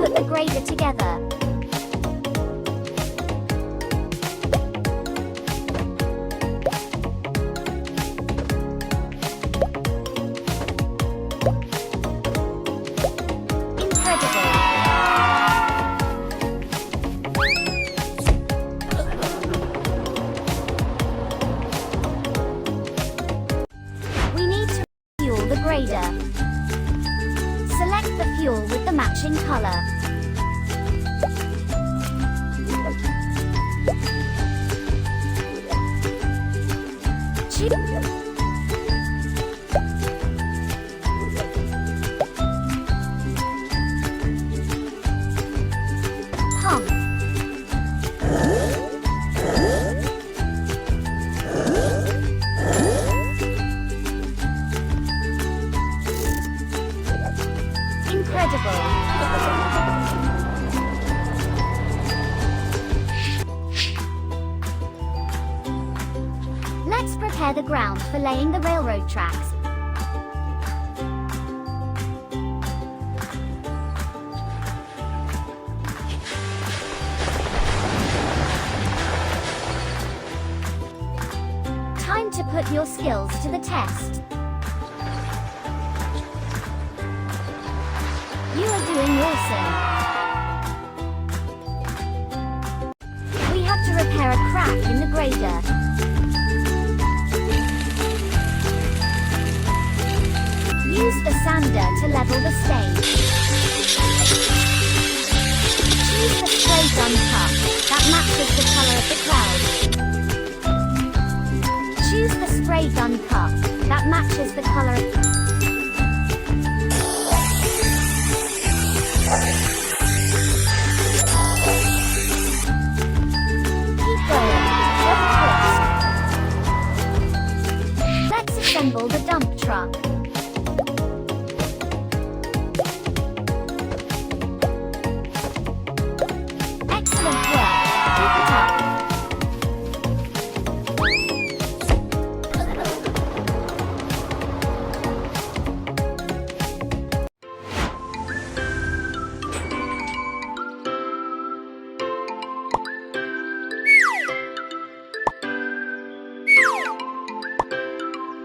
put the grader together. Grader. Select the fuel with the matching color. Pump. Incredible! Let's prepare the ground for laying the railroad tracks. Time to put your skills to the test. You are doing awesome. We have to repair a crack in the grader. Use the sander to level the stage. Choose the spray gun cup that matches the color of the cloud. Choose the spray gun cup that matches the color of Keep going. Don't twist. Let's assemble the dump truck. Excellent work. Keep it up.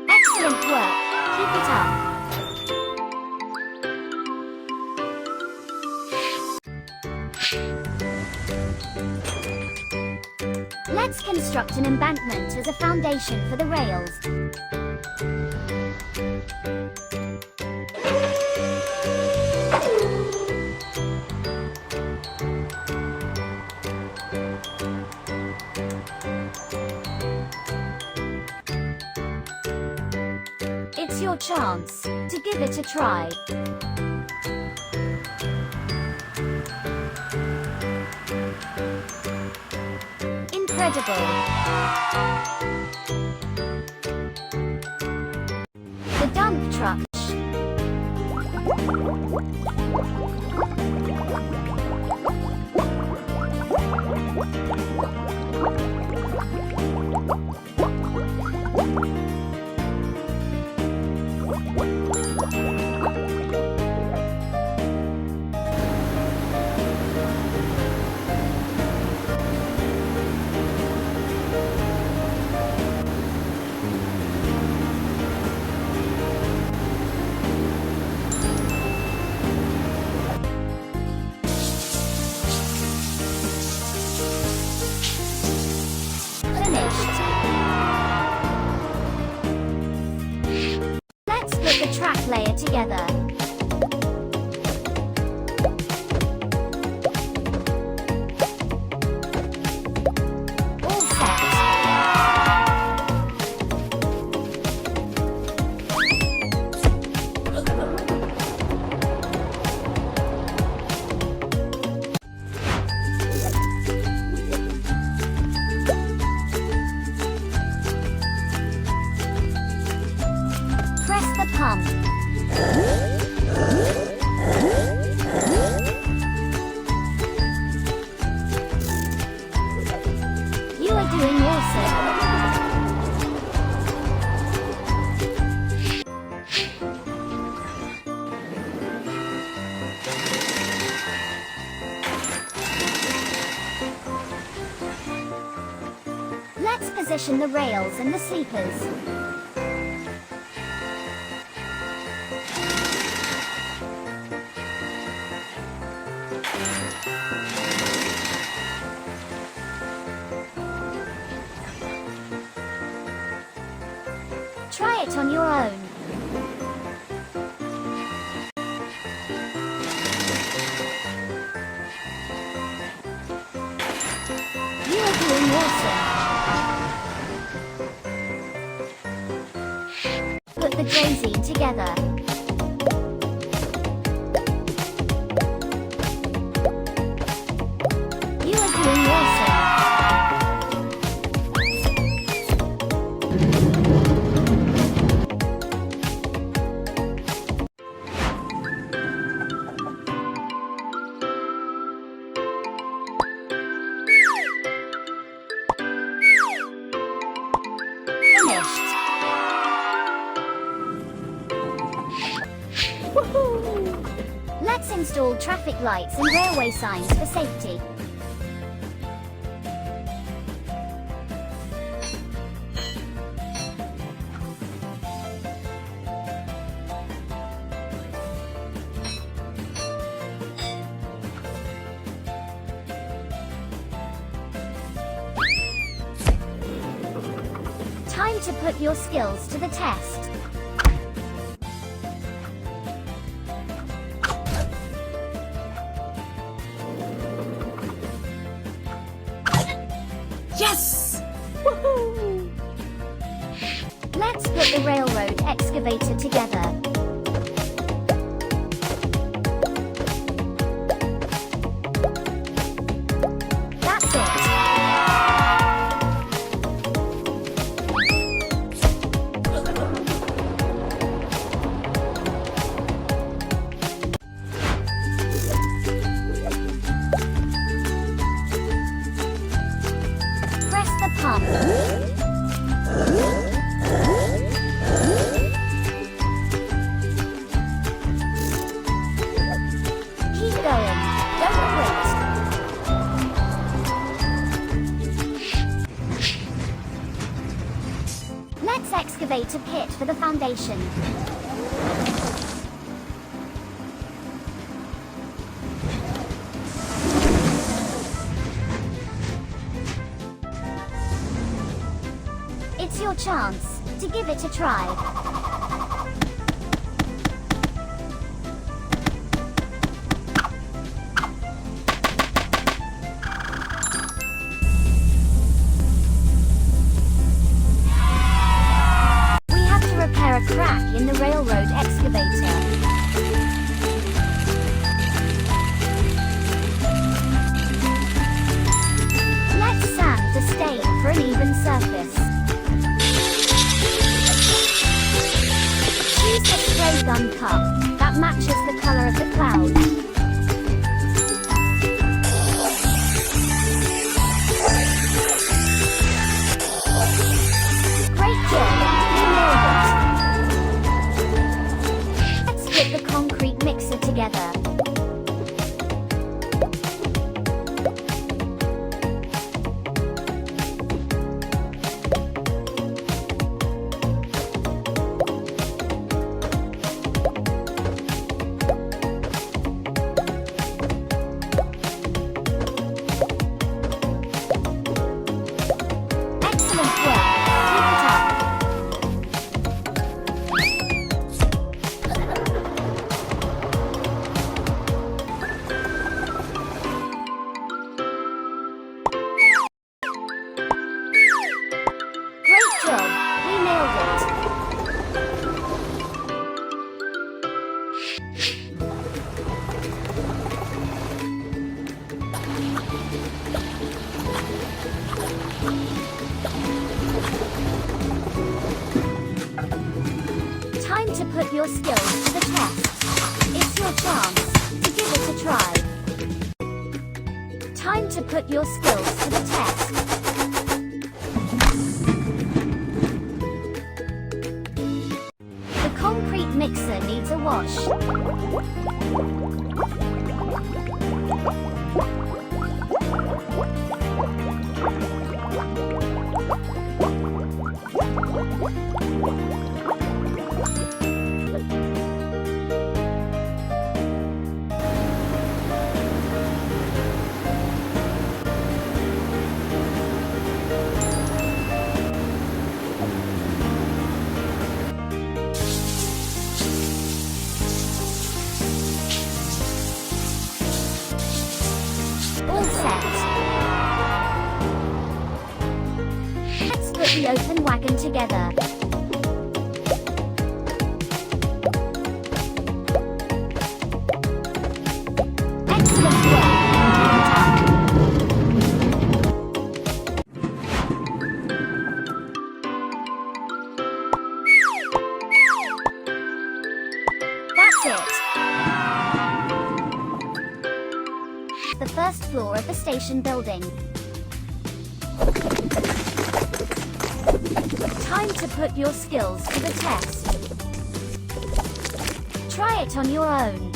Excellent work. Keep it up. Let's construct an embankment as a foundation for the rails. It's your chance to give it a try. Incredible! The dump truck. Let's put the track layer together. All set. Press the pump. position the rails and the sleepers. Try it on your own. You are doing awesome. Put the grazing together. You are doing awesome. Finished. Woohoo! Let's install traffic lights and railway signs for safety. Time to put your skills to the test. Yes! Woohoo! Let's put the railroad excavator together. That's it. Press the pump. Keep going. Don't quit. Let's excavate a pit for the foundation. It's your chance to give it a try. We have to repair a crack in the railroad excavator. Let's sand the stain for an even surface. Choose the spray gun cup that matches the color of the cloud. Great job! You nailed it! Let's put the concrete mixer together. Excellent work! Keep it up! Great job! We nailed it! Time to put your skills to the test. It's your chance to give it a try. Time to put your skills to the test. The concrete mixer needs a wash. the open wagon together. Excellent work. That's it. The first floor of the station building. Time to put your skills to the test. Try it on your own.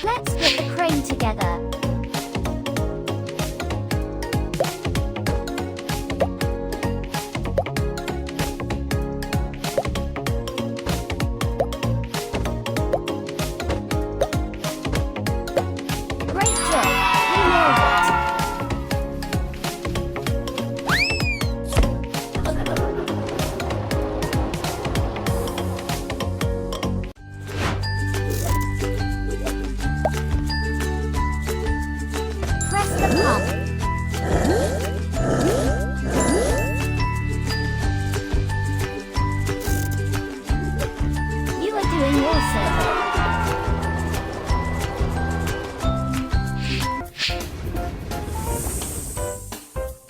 Let's put the crane together. Great job! You nailed it! Press the pump. You are doing awesome.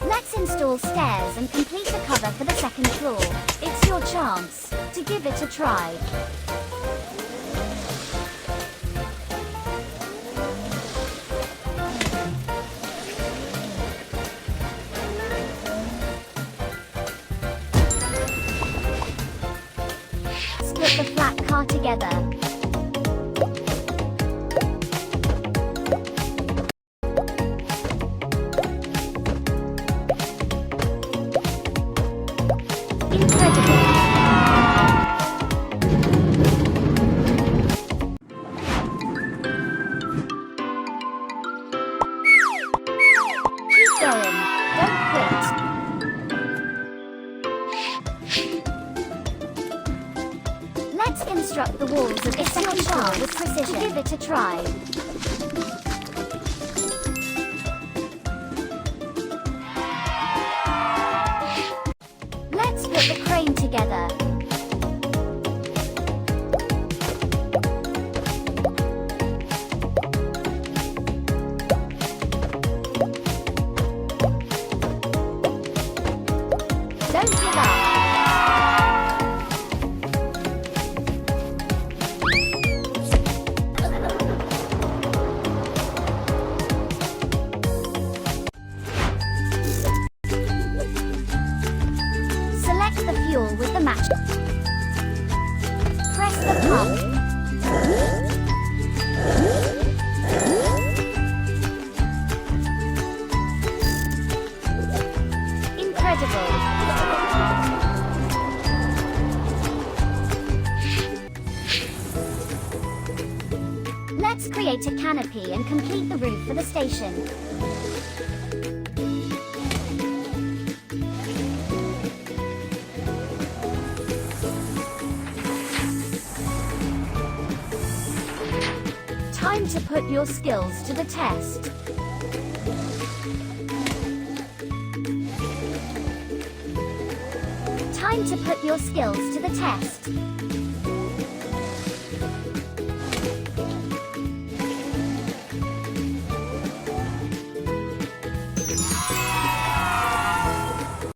Let's install stairs and complete the cover for the second floor. It's your chance to give it a try. Split the flat car together. Incredible! Keep going. Don't quit. Let's construct the walls of the second floor with precision. Give it a try. Let's put the crane together. Don't give up. Select the fuel with the match. Press the pump. Incredible! Let's create a canopy and complete the roof for the station. Time to put your skills to the test. Time to put your skills to the test.